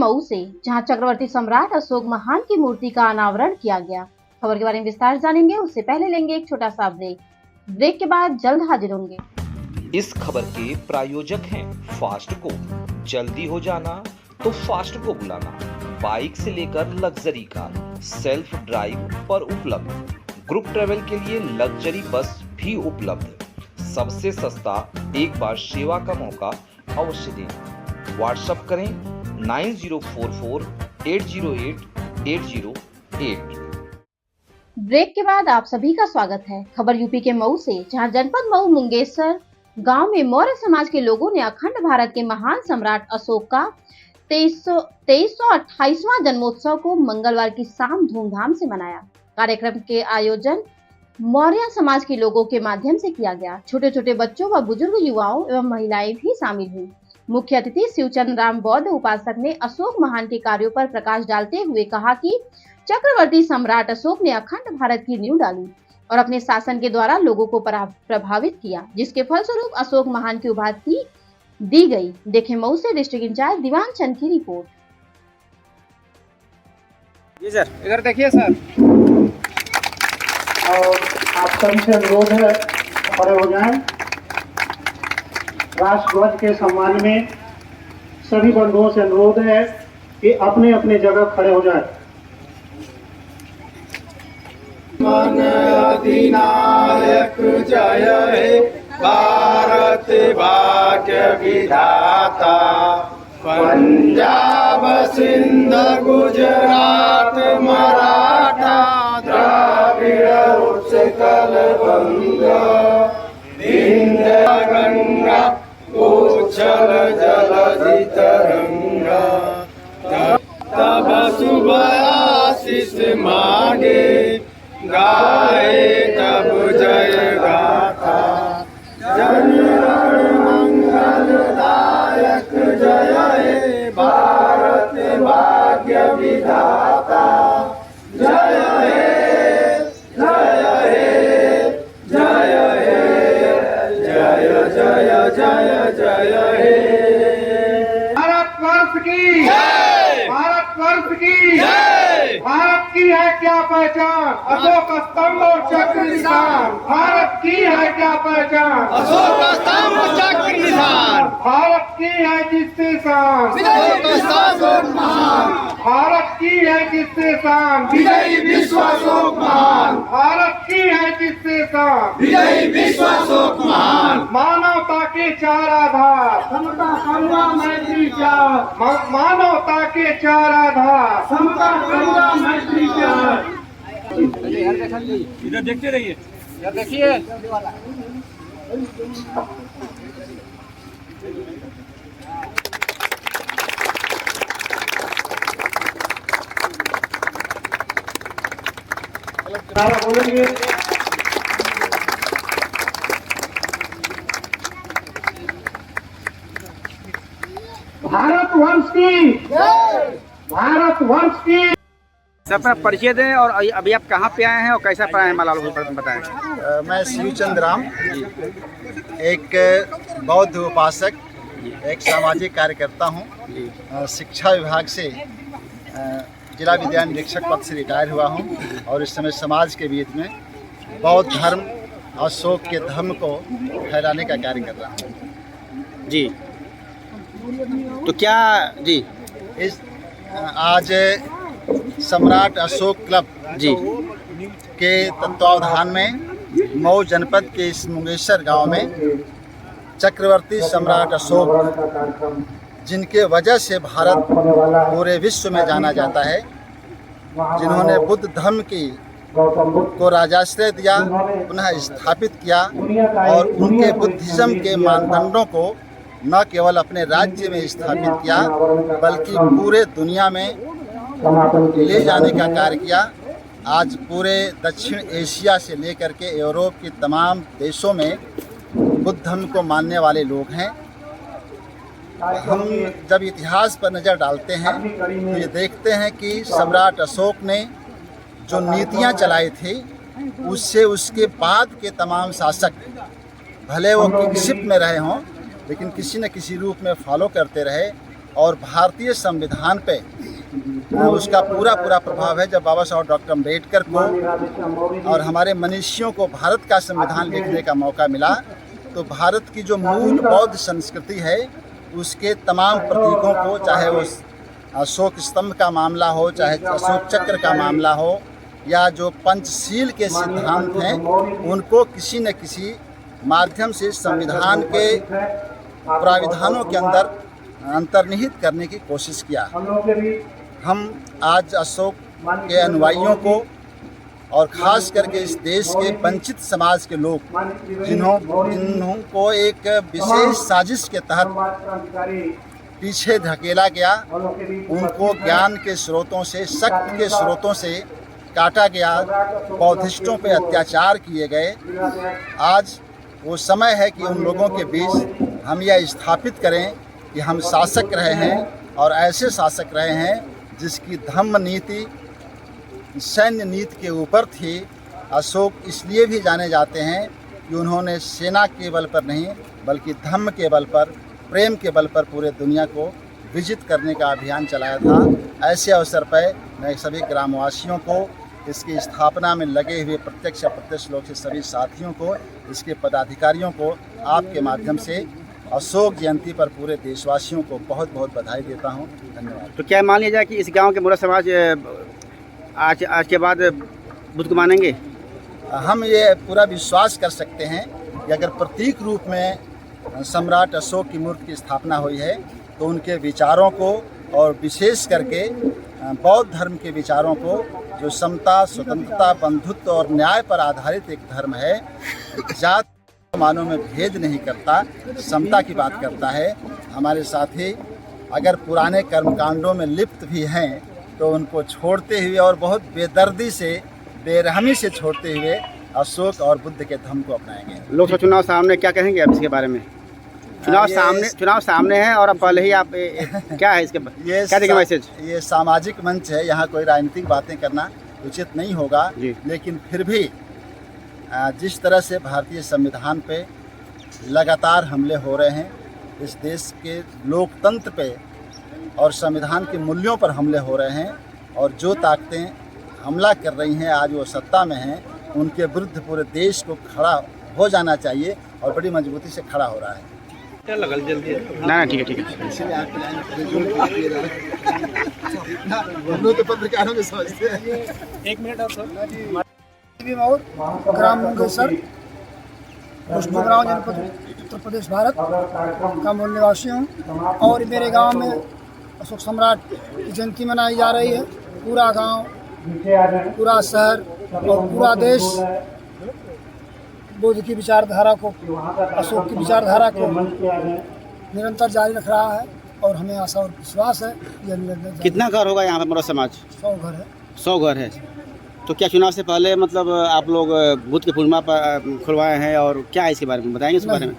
मऊ से, जहां चक्रवर्ती सम्राट अशोक महान की मूर्ति का अनावरण किया गया। खबर के बारे में विस्तार जानेंगे, उससे पहले लेंगे एक छोटा सा ब्रेक के बाद जल्द हाजिर होंगे। इस खबर के प्रायोजक हैं फास्ट को। जल्दी हो जाना तो फास्ट को बुलाना। बाइक से लेकर लग्जरी कार सेल्फ ड्राइव पर उपलब्ध। ग्रुप ट्रेवल के लिए लग्जरी बस भी उपलब्ध। सबसे सस्ता एक बार सेवा का मौका अवश्य दें। व्हाट्सएप करें 9044808808। ब्रेक के बाद आप सभी का स्वागत है। खबर यूपी के मऊ से, जहां जनपद मऊ मुंगेसर गांव में मौर्य समाज के लोगों ने अखंड भारत के महान सम्राट अशोक का 2328वां जन्मोत्सव को मंगलवार की शाम धूमधाम से मनाया। कार्यक्रम के आयोजन मौर्य समाज के लोगों के माध्यम से किया गया। छोटे छोटे बच्चों व बुजुर्ग, युवाओं एवं महिलाएं भी शामिल हुई। मुख्य अतिथि शिवचंद्र राम बौद्ध उपासक ने अशोक महान के कार्यों पर प्रकाश डालते हुए कहा कि चक्रवर्ती सम्राट अशोक ने अखंड भारत की नींव डाली और अपने शासन के द्वारा लोगों को प्रभावित किया, जिसके फलस्वरूप अशोक महान की उपाधि दी गई। देखें मऊ से डिस्ट्रिक्ट इंचार्ज दीवान चंद की रिपोर्ट। जी सर, इधर देखिए सर। और आप सभी से अनुरोध है खड़े हो जाएं। राष्ट्रध्वज के सम्मान में सभी बंधुओं से अनुरोध है कि अपने अपने जगह खड़े हो जाएं। मन अधिनायक जय हे भारत भाग्य विधाता। पंजाब सिंध गुजरात मराठा द्राविड़ उत्कल बंगा। विंध्य गंगा उच्छल जलधि तरंगा। तब शुभ आशीष मांगे गाए तब जय गाथा। जनगण मंगलदायक जय हे भारत भाग्य विधाता। जय हे जय हे जय हे जय जय जय जय हे। भारतवर्ष की जय, भारतवर्ष की जय। भारत की है क्या पहचान? अशोक स्तंभ और चक्र निशान। भारत की है क्या पहचान? अशोक स्तंभ चक्र निशान। भारत की है जिससे शान। अशोक स्तंभ महान। भारत की है जिससे शान। विजयी विश्व अशोक महान। भारत की है जिससे शान। विजयी विश्व अशोक महान। मानवता के चार आधार, समता करुणा मैत्री प्यार। मानवता के चार आधार, समता करुणा मैत्री प्यार। इधर देखते रहिए, इधर देखिए। नारा बोलेंगे। भारतवर्ष की जय, भारतवर्ष की। सर अपना परिचय दें और अभी आप कहाँ पे आए हैं और कैसा पाए हैं मलाल बताएं। मैं शिवचंद्र राम, एक बौद्ध उपासक, एक सामाजिक कार्यकर्ता हूँ। शिक्षा विभाग से जिला विद्या निरीक्षक पद से रिटायर हुआ हूँ और इस समय समाज के बीच में बौद्ध धर्म, अशोक के धर्म को फैलाने का कार्य कर रहा हूँ। जी, तो क्या जी इस आज सम्राट अशोक क्लब जी के तत्वावधान में मऊ जनपद के इस मुंगेसर गांव में चक्रवर्ती सम्राट अशोक, जिनके वजह से भारत पूरे विश्व में जाना जाता है, जिन्होंने बुद्ध धर्म को राजाश्रय दिया, पुनः स्थापित किया और उनके बुद्धिज्म के मानदंडों को न केवल अपने राज्य में स्थापित किया बल्कि पूरे दुनिया में ले जाने का कार्य किया। आज पूरे दक्षिण एशिया से लेकर के यूरोप के तमाम देशों में बुद्ध धर्म को मानने वाले लोग हैं। हम जब इतिहास पर नज़र डालते हैं तो ये देखते हैं कि सम्राट अशोक ने जो नीतियां चलाई थी उससे उसके बाद के तमाम शासक भले वो किंगशिप में रहे हों लेकिन किसी न किसी रूप में फॉलो करते रहे और भारतीय संविधान पे उसका पूरा प्रभाव है। जब बाबा साहब डॉक्टर अम्बेडकर को और हमारे मनीषियों को भारत का संविधान लिखने का मौका मिला, तो भारत की जो मूल बौद्ध संस्कृति है उसके तमाम प्रतीकों को, चाहे वो अशोक स्तंभ का मामला हो, चाहे अशोक चक्र का मामला हो, या जो पंचशील के सिद्धांत हैं, उनको किसी न किसी माध्यम से संविधान के प्राविधानों के अंदर अंतर्निहित करने की कोशिश किया। हम आज अशोक के अनुयायियों को और ख़ास करके इस देश के वंचित समाज के लोग जिन्हों को एक विशेष साजिश के तहत पीछे धकेला गया, उनको ज्ञान के स्रोतों से, शक्ति के स्रोतों से काटा गया, बौद्धिस्टों पे अत्याचार किए गए। आज वो समय है कि उन लोगों के बीच हम यह स्थापित करें कि हम शासक रहे हैं और ऐसे शासक रहे हैं जिसकी धम्म नीति सैन्य नीति के ऊपर थी। अशोक इसलिए भी जाने जाते हैं कि उन्होंने सेना के बल पर नहीं बल्कि धम्म के बल पर, प्रेम के बल पर पूरे दुनिया को विजित करने का अभियान चलाया था। ऐसे अवसर पर मैं सभी ग्रामवासियों को, इसकी स्थापना में लगे हुए प्रत्यक्ष अप्रत्यक्ष लोग से सभी साथियों को, इसके पदाधिकारियों को आपके माध्यम से अशोक जयंती पर पूरे देशवासियों को बहुत बहुत बधाई देता हूं। धन्यवाद। तो क्या मान लिया जाए कि इस गांव के मुरा समाज आज के बाद बुद्ध को मानेंगे? हम ये पूरा विश्वास कर सकते हैं कि अगर प्रतीक रूप में सम्राट अशोक की मूर्ति की स्थापना हुई है तो उनके विचारों को, और विशेष करके बौद्ध धर्म के विचारों को, जो समता, स्वतंत्रता, बंधुत्व और न्याय पर आधारित एक धर्म है, जात मानों में भेद नहीं करता, समता की बात करता है। हमारे साथी अगर पुराने कर्मकांडों में लिप्त भी हैं तो उनको छोड़ते हुए और बहुत बेदर्दी से, बेरहमी से छोड़ते हुए अशोक और बुद्ध के धर्म को अपनाएंगे। लोकसभा चुनाव सामने, क्या कहेंगे आप इसके बारे में? चुनाव सामने है और अब पहले ही आप क्या है इसके क्या देंगे मैसेज? ये सामाजिक मंच है, यहाँ कोई राजनीतिक बातें करना उचित नहीं होगा, लेकिन फिर भी जिस तरह से भारतीय संविधान पे लगातार हमले हो रहे हैं, इस देश के लोकतंत्र पे और संविधान के मूल्यों पर हमले हो रहे हैं, और जो ताकतें हमला कर रही हैं आज वो सत्ता में हैं, उनके विरुद्ध पूरे देश को खड़ा हो जाना चाहिए और बड़ी मजबूती से खड़ा हो रहा है। क्या लगल जल्दी? ना ठीक है। हम लोग तो पत्रकारों में समझते हैं। 1 मिनट और सर। और ग्राम मुंगेसर, गुजरात जनपद, उत्तर प्रदेश, भारत का मूल निवासी हूँ। और मेरे गांव में अशोक सम्राट की जयंती मनाई जा रही है। पूरा गांव, पूरा शहर और पूरा देश बुद्ध की विचारधारा को, अशोक की विचारधारा को निरंतर जारी रख रहा है, और हमें आशा और विश्वास है यह निरंतर। कितना घर होगा यहाँ पर मुरा समाज? 100 घर है। 100 घर है। तो क्या चुनाव से पहले मतलब आप लोग बुद्ध के पूर्णिमा पर खुलवाए हैं, और क्या है इसके बारे में बताएंगे? इस बारे में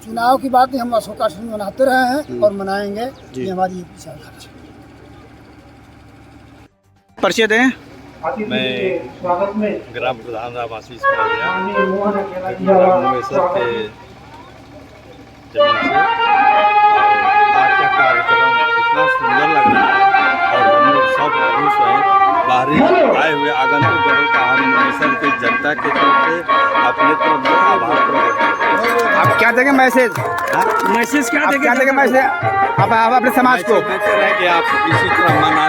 चुनाव की बात नहीं, हम अशोक का मनाते रहे हैं और मनाएंगे, ये हमारी विचारधारा है। परिचय दें। मैं ग्राम प्रधान राम आशीष मौर्या, मुंगेसर के जमीन से। आज का कार्यक्रम इतना सुंदर लग रहा है और हम लोग सब खुश हैं। बाहरी आए हुए आगंतुकों का हम मुंगेसर की जनता के तरफ से अपने तरफ से आभार प्रकट करते हैं। आप क्या देंगे मैसेज? मैसेज क्या देंगे मैसेज आप अपने समाज को? कहते रहे कि आप इसी तरह मनाएं।